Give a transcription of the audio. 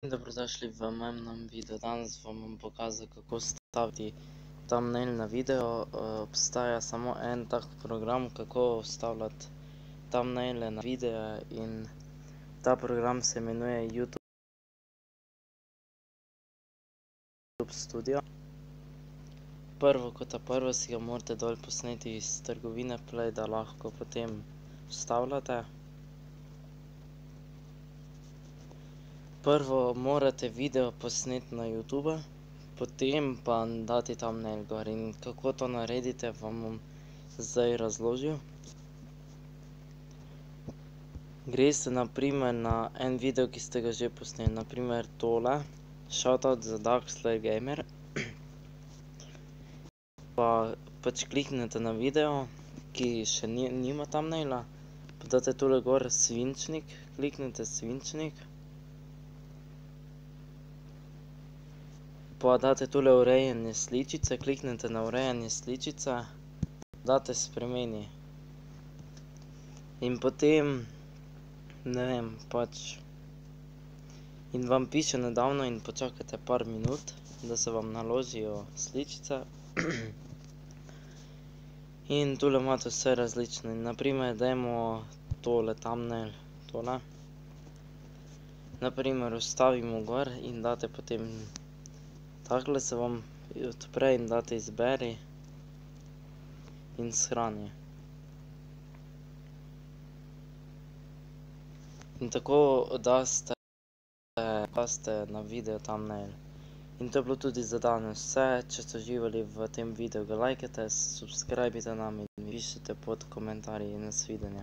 Dobrodošli v mojem novem videu. Danes vam bom pokazal, kako vstaviti thumbnail na video. Obstaja samo en tak program, kako vstavljati thumbnaile na videe, in ta program se imenuje YouTube Studio. Kot prvo si ga morate dol posneti iz trgovine Play, da lahko potem vstavljate. Prvo morate video posneti na YouTube, potem pa dati thumbnail gor, in kako to naredite, vam bom zdaj razložil. Greste na primer na en video, ki ste ga že posneli, na primer tole, Shoutout za Darkslayer Gamer. Pač kliknete na video, ki še nima thumbnaila, pa date tule gor svinčnik, kliknete svinčnik. Pa date tule urejanje sličice, kliknete na urejanje sličice, date spremeni. In potem, ne vem, pač, in vam piše nedavno in počakate par minut, da se vam naložijo sličice. In tule imate vse različne, na primer, dajmo tole thumbnail, tole. Na primer, vstavimo gor in date potem takole, se vam odpre in date izberi in shrani. In tako daste na video thumbnail. In to je bilo tudi za danes vse. Če ste uživali v tem videu, ga lajkajte, subscribite nam in pišite pod komentarji. Nasvidenje.